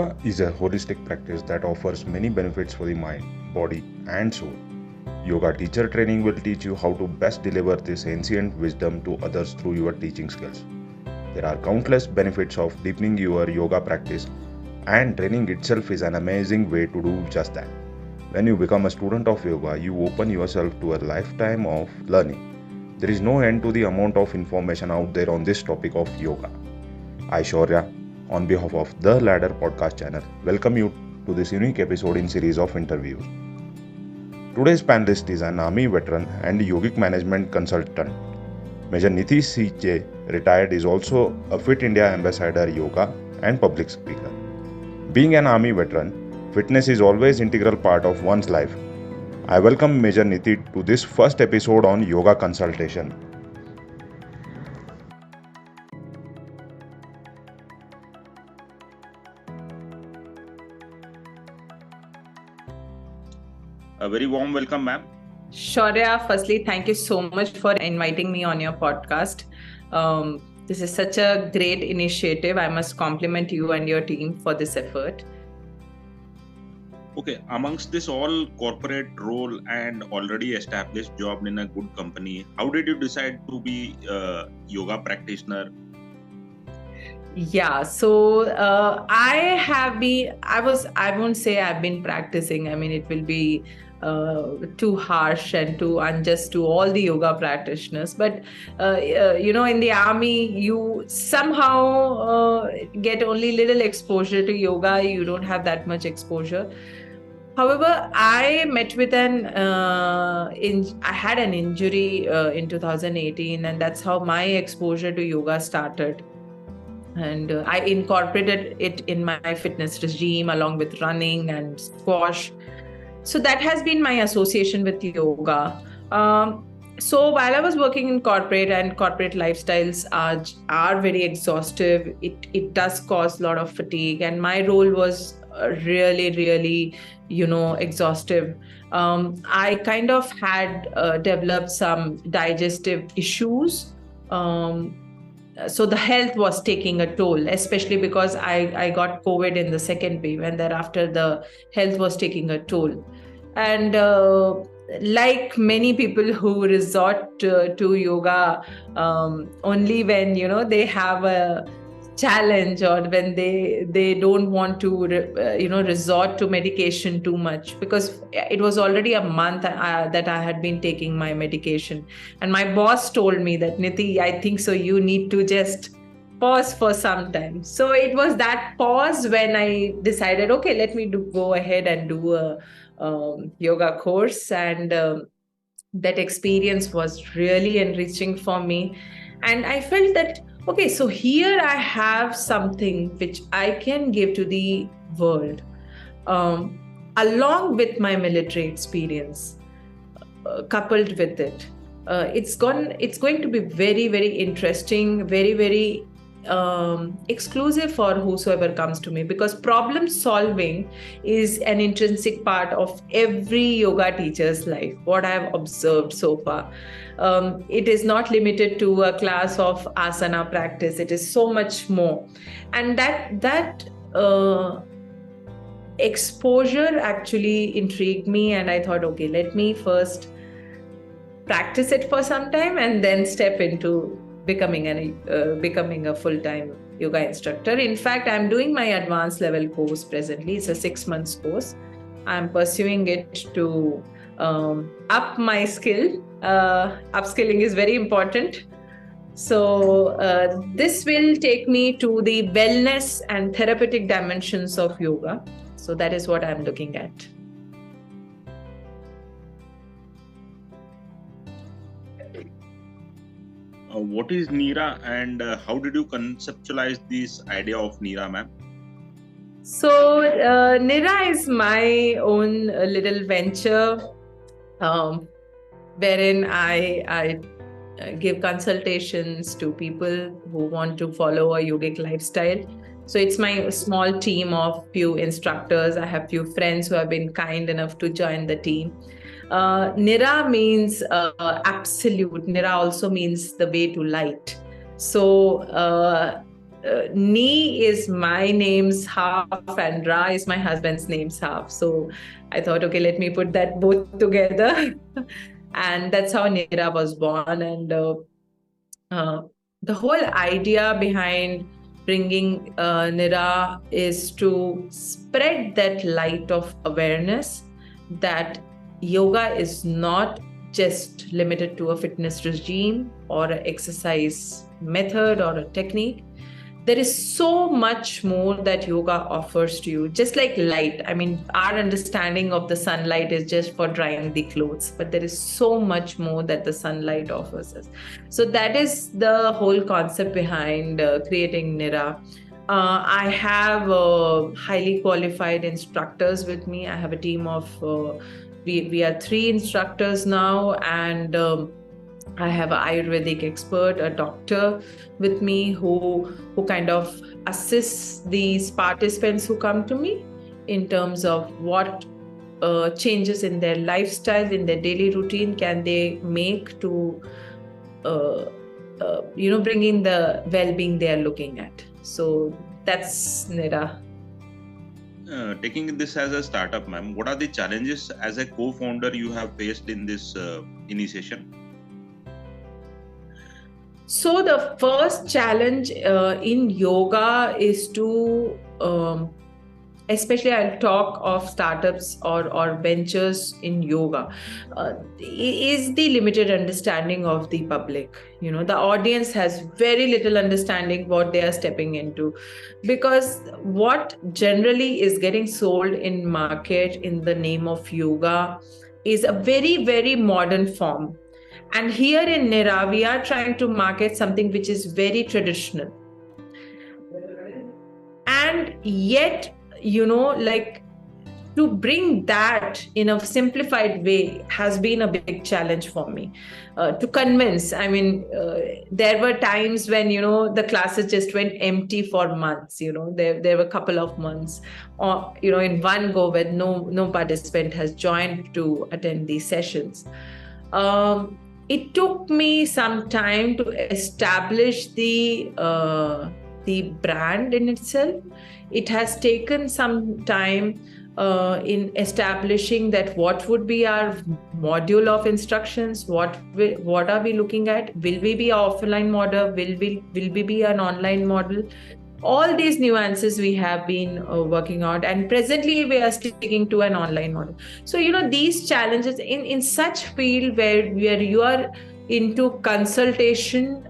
Yoga is a holistic practice that offers many benefits for the mind, body, and soul. Yoga teacher training will teach you how to best deliver this ancient wisdom to others through your teaching skills. There are countless benefits of deepening your yoga practice, and training itself is an amazing way to do just that. When you become a student of yoga, you open yourself to a lifetime of learning. There is no end to the amount of information out there on this topic of yoga. I, Shaurya, on behalf of the Ladder podcast channel, welcome you to this unique episode in series of interviews. Today's panelist is an army veteran and yogic management consultant. Maj Nithi CJ, retired, is also a Fit India ambassador, yoga and public speaker. Being an army veteran, fitness is always an integral part of one's life. I welcome Maj Nithi to this first episode on yoga consultation. A very warm welcome, ma'am. Shaurya, firstly, thank you so much for inviting me on your podcast. This is such a great initiative. I must compliment you and your team for this effort. Okay, amongst this all corporate role and already established job in a good company, how did you decide to be a yoga practitioner? Yeah, so I won't say I've been practicing. I mean, it will be too harsh and too unjust to all the yoga practitioners. But, in the army, you somehow get only little exposure to yoga. You don't have that much exposure. However, I met with I had an injury in 2018, and that's how my exposure to yoga started. And I incorporated it in my fitness regime along with running and squash. So that has been my association with yoga. So while I was working in corporate, and corporate lifestyles are very exhaustive, it does cause a lot of fatigue. And my role was really, exhaustive. I kind of had developed some digestive issues. So the health was taking a toll, especially because I got COVID in the second wave, and thereafter the health was taking a toll. And like many people who resort to yoga only when they have a challenge, or when they don't want to resort to medication too much, because it was already a month that I had been taking my medication, and my boss told me that, Nithi, I think so you need to just pause for some time. So it was that pause when I decided, okay, let me go ahead and do a yoga course. And that experience was really enriching for me. And I felt that, okay, so here I have something which I can give to the world, along with my military experience, coupled with it. It's going to be very, very interesting, very, very exclusive for whosoever comes to me, because problem solving is an intrinsic part of every yoga teacher's life, what I have observed so far. It is not limited to a class of asana practice. It is so much more. And that exposure actually intrigued me, and I thought, okay, let me first practice it for some time and then step into becoming a full-time yoga instructor. In fact, I'm doing my advanced level course presently. It's a 6 months course. I'm pursuing it to up my skill. Upskilling is very important. So this will take me to the wellness and therapeutic dimensions of yoga. So that is what I'm looking at. What is NIRA, and how did you conceptualize this idea of NIRA, ma'am? So NIRA is my own little venture, wherein I give consultations to people who want to follow a yogic lifestyle. So it's my small team of few instructors. I have few friends who have been kind enough to join the team. NIRA means absolute. NIRA also means the way to light. So Ni is my name's half and Ra is my husband's name's half. So I thought, okay, let me put that both together. And that's how NIRA was born. And the whole idea behind bringing NIRA is to spread that light of awareness that yoga is not just limited to a fitness regime or an exercise method or a technique. There is so much more that yoga offers to you, just like light. I mean, our understanding of the sunlight is just for drying the clothes, but there is so much more that the sunlight offers us. So that is the whole concept behind creating NIRA. I have highly qualified instructors with me. I have a team of, we are 3 instructors now, and I have an Ayurvedic expert, a doctor with me who kind of assists these participants who come to me in terms of what changes in their lifestyle, in their daily routine can they make to, bring in the well-being they are looking at. So that's NIRA. Taking this as a startup, ma'am, what are the challenges as a co-founder you have faced in this initiation? So the first challenge in yoga is to, especially I'll talk of startups or ventures in yoga, is the limited understanding of the public. The audience has very little understanding what they are stepping into, because what generally is getting sold in market in the name of yoga is a very, very modern form. And here in NIRA, we are trying to market something which is very traditional. And yet, to bring that in a simplified way has been a big challenge for me. To convince, there were times when, the classes just went empty for months. There were a couple of months, or, in one go when no participant has joined to attend these sessions. It took me some time to establish the brand in itself. It has taken some time in establishing that what would be our module of instructions, what are we looking at? Will we be an offline model? Will we be an online model? All these nuances we have been working out, and presently we are sticking to an online model. So, these challenges in such field where you are into consultation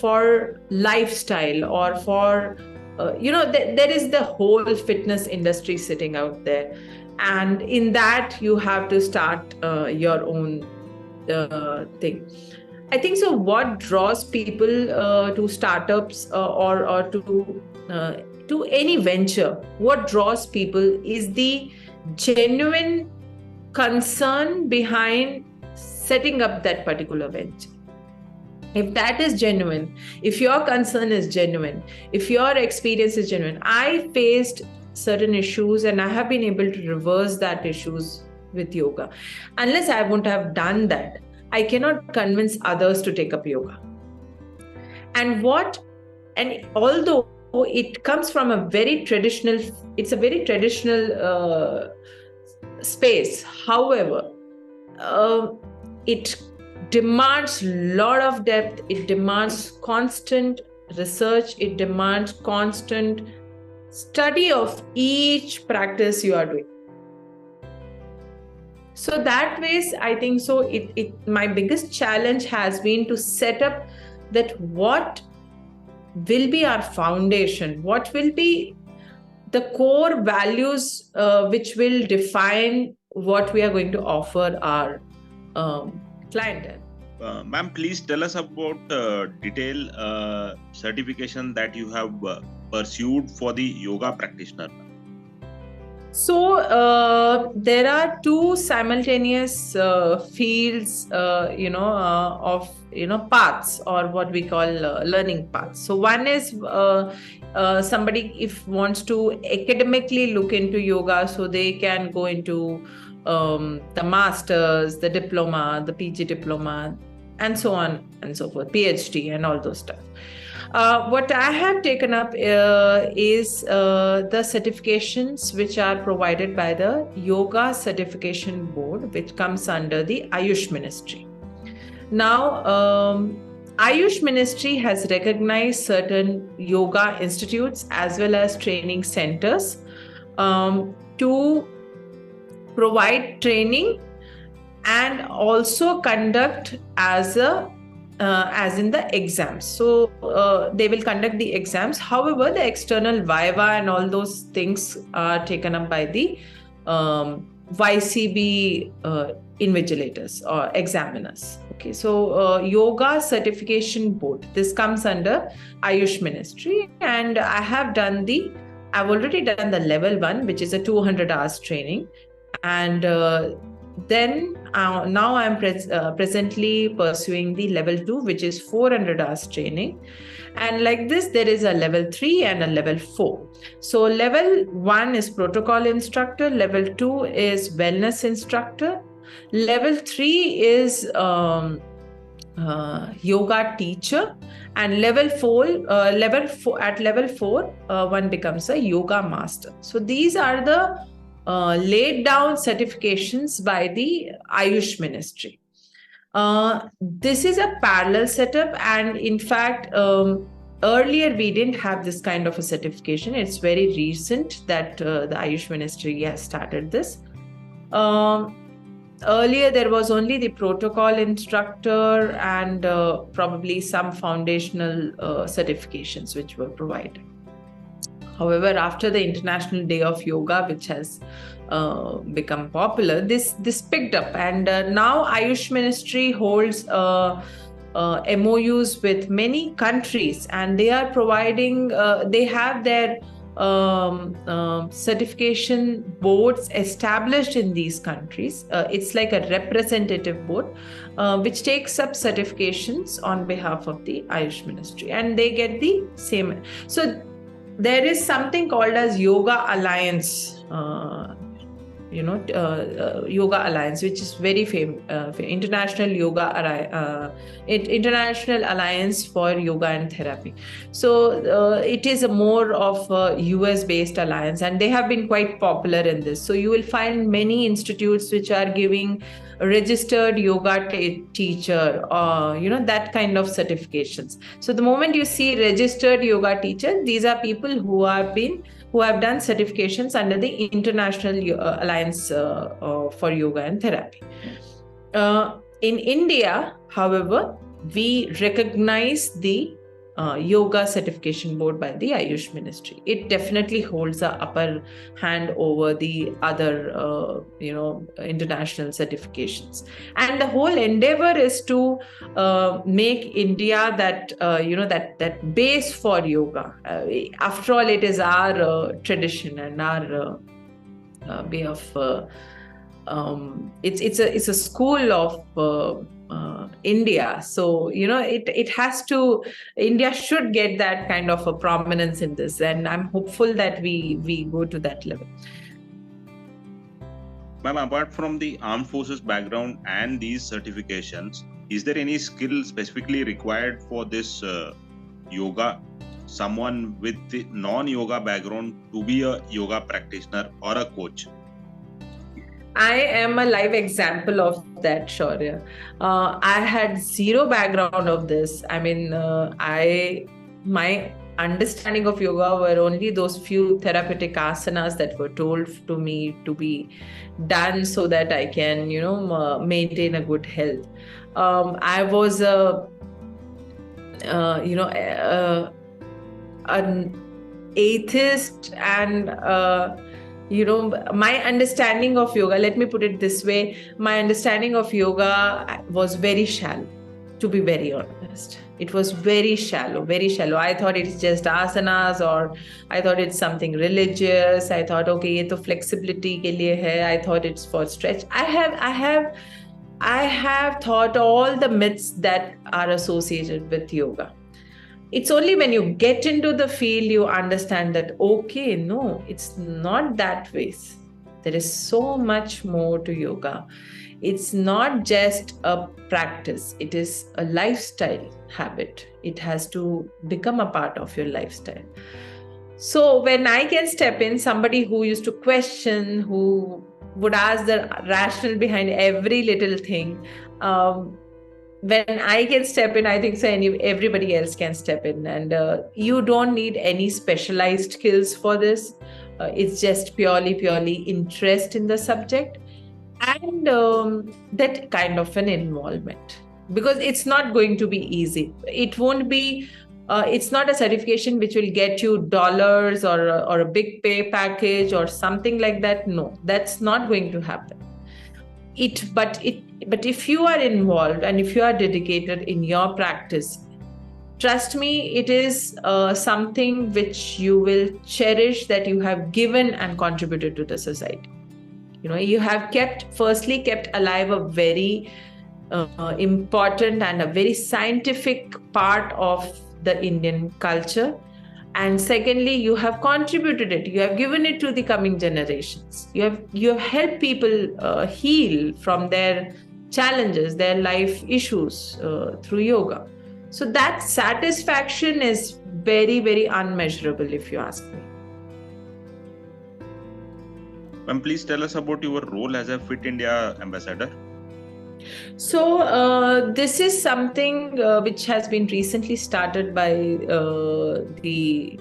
for lifestyle or for, there is the whole fitness industry sitting out there. And in that, you have to start your own thing. I think so. What draws people to startups or to any venture, what draws people is the genuine concern behind setting up that particular venture. If that is genuine, if your concern is genuine, if your experience is genuine, I faced certain issues and I have been able to reverse that issues with yoga. Unless I wouldn't have done that, I cannot convince others to take up yoga. And although it comes from a very traditional space, however, it demands a lot of depth, it demands constant research, it demands constant study of each practice you are doing. So that ways, I think so. My biggest challenge has been to set up that what will be our foundation, what will be the core values which will define what we are going to offer our clientele. Ma'am, please tell us about detailed certification that you have pursued for the yoga practitioner. So there are 2 simultaneous fields, of paths, or what we call learning paths. So one is somebody if wants to academically look into yoga, so they can go into the masters, the diploma, the PG diploma, and so on and so forth, PhD and all those stuff. What I have taken up is the certifications which are provided by the Yoga Certification Board, which comes under the Ayush Ministry. Now, Ayush Ministry has recognized certain yoga institutes as well as training centers to provide training and also conduct as in the exams. So they will conduct the exams. However, the external viva and all those things are taken up by the YCB invigilators or examiners. Okay, so Yoga Certification Board, this comes under Ayush Ministry, and I've already done the level 1, which is a 200 hours training, and then now I'm presently pursuing the level 2, which is 400 hours training. And like this, there is a level 3 and a level 4. So level 1 is protocol instructor, level 2 is wellness instructor, level 3 is yoga teacher, and level 4 one becomes a yoga master. So these are the laid down certifications by the Ayush Ministry. This is a parallel setup, and in fact, earlier we didn't have this kind of a certification. It's very recent that the Ayush Ministry has started this. Earlier, there was only the protocol instructor and probably some foundational certifications which were provided. However, after the International Day of Yoga, which has become popular, this picked up, and now Ayush Ministry holds MOUs with many countries, and they are providing. They have their certification boards established in these countries. It's like a representative board which takes up certifications on behalf of the Ayush Ministry, and they get the same. So there is something called as Yoga Alliance, Yoga Alliance, which is very famous, International Alliance for Yoga and Therapy. So it is a more of a US-based alliance, and they have been quite popular in this. So you will find many institutes which are giving registered yoga teacher, that kind of certifications. So the moment you see registered yoga teacher, these are people who have done certifications under the International Alliance for Yoga and Therapy. In India, however, we recognize the Yoga Certification Board by the Ayush Ministry. It definitely holds the upper hand over the other, international certifications. And the whole endeavor is to make India that base for yoga. After all, it is our tradition and our way of. It's a school of. India, so India should get that kind of a prominence in this, and I'm hopeful that we go to that level. Ma'am, apart from the armed forces background and these certifications, is there any skill specifically required for this yoga? Someone with the non-yoga background to be a yoga practitioner or a coach? I am a live example of that, Shaurya. I had zero background of this. I mean, my understanding of yoga were only those few therapeutic asanas that were told to me to be done so that I can, maintain a good health. I was an atheist, and my understanding of yoga, let me put it this way, my understanding of yoga was very shallow, to be very honest. It was very shallow, very shallow. I thought it's just asanas, or I thought it's something religious. I thought, okay, ye to flexibility ke liye hai. I thought it's for stretch. I have thought all the myths that are associated with yoga. It's only when you get into the field you understand that, okay, no, it's not that way. There is so much more to yoga. It's not just a practice, it is a lifestyle habit. It has to become a part of your lifestyle. So when I can step in, somebody who used to question, who would ask the rationale behind every little thing, when I can step in, I think so everybody else can step in. And you don't need any specialized skills for this. It's just purely interest in the subject and that kind of an involvement. Because it's not going to be easy. It won't be, it's not a certification which will get you dollars or a big pay package or something like that. No, that's not going to happen. But if you are involved and if you are dedicated in your practice, trust me, it is something which you will cherish, that you have given and contributed to the society. You have firstly kept alive a very important and a very scientific part of the Indian culture. And secondly, you have contributed it. You have given it to the coming generations. You have helped people heal from their challenges, their life issues through yoga. So that satisfaction is very, very unmeasurable, if you ask me. Ma'am, please tell us about your role as a Fit India ambassador. So this is something which has been recently started by the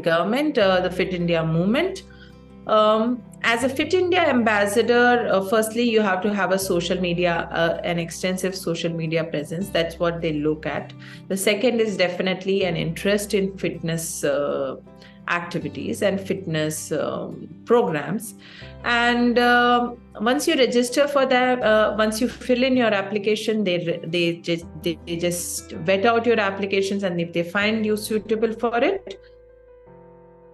government, the Fit India movement. As a Fit India ambassador, firstly, you have to have a social media, an extensive social media presence. That's what they look at. The second is definitely an interest in fitness activities and fitness programs. And once you register for that, once you fill in your application, they just vet out your applications, and if they find you suitable for it,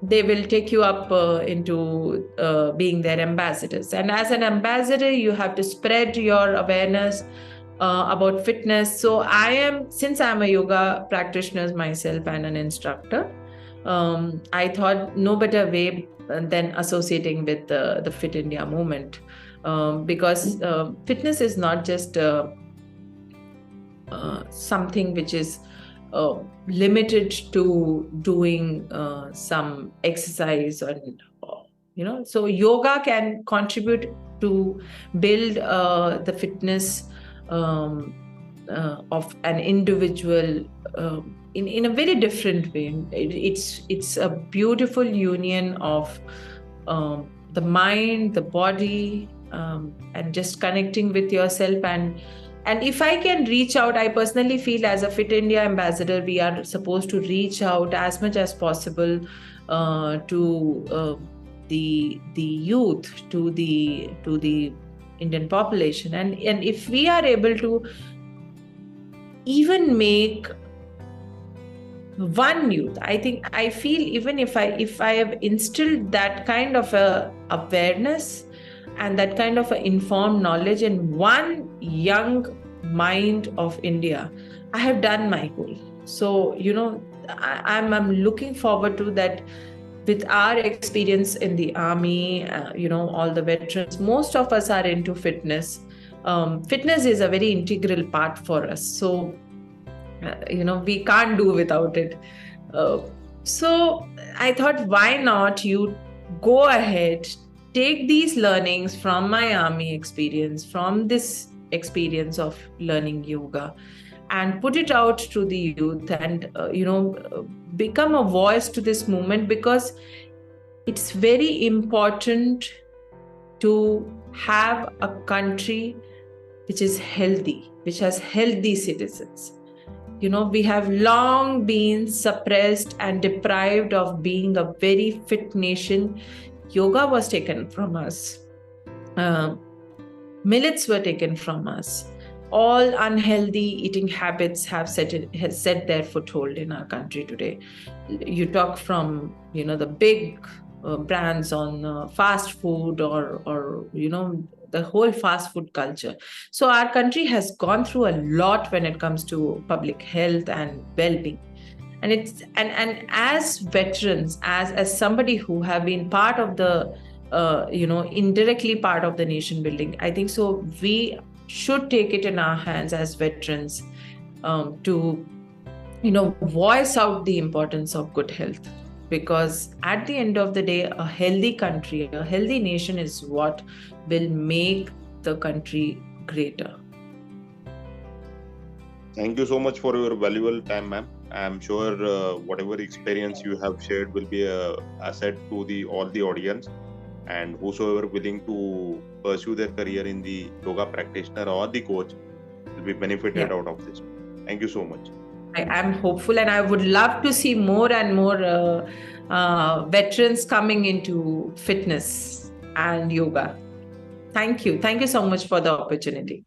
they will take you up into being their ambassadors. And as an ambassador, you have to spread your awareness about fitness. So since I'm a yoga practitioner myself and an instructor, I thought no better way than associating with the Fit India movement, because fitness is not just something which is limited to doing some exercise, or so yoga can contribute to build the fitness of an individual in a very different way. It's a beautiful union of the mind, the body, and just connecting with yourself. And if I can reach out, I personally feel as a Fit India ambassador, we are supposed to reach out as much as possible to the youth, to the Indian population. And if we are able to even make one youth, I feel even if I have instilled that kind of a awareness and that kind of a informed knowledge in one young mind of India, I have done my goal. So I'm looking forward to that. With our experience in the army, all the veterans, most of us are into fitness. Fitness is a very integral part for us. So we can't do without it. So I thought, why not you go ahead, take these learnings from my army experience, from this experience of learning yoga, and put it out to the youth, and become a voice to this movement, because it's very important to have a country which is healthy, which has healthy citizens. We have long been suppressed and deprived of being a very fit nation. Yoga was taken from us. Millets were taken from us. All unhealthy eating habits have set their foothold in our country today. You talk from the big brands on fast food, or the whole fast food culture. So our country has gone through a lot when it comes to public health and well-being. And as veterans, as somebody who have been part of the indirectly part of the nation building. I think so. We should take it in our hands as veterans to, voice out the importance of good health. Because at the end of the day, a healthy country, a healthy nation is what will make the country greater. Thank you so much for your valuable time, ma'am. I'm sure whatever experience you have shared will be an asset to all the audience, and whosoever willing to pursue their career in the yoga practitioner or the coach will be benefited out of this. Thank you so much. I am hopeful, and I would love to see more and more veterans coming into fitness and yoga. Thank you. Thank you so much for the opportunity.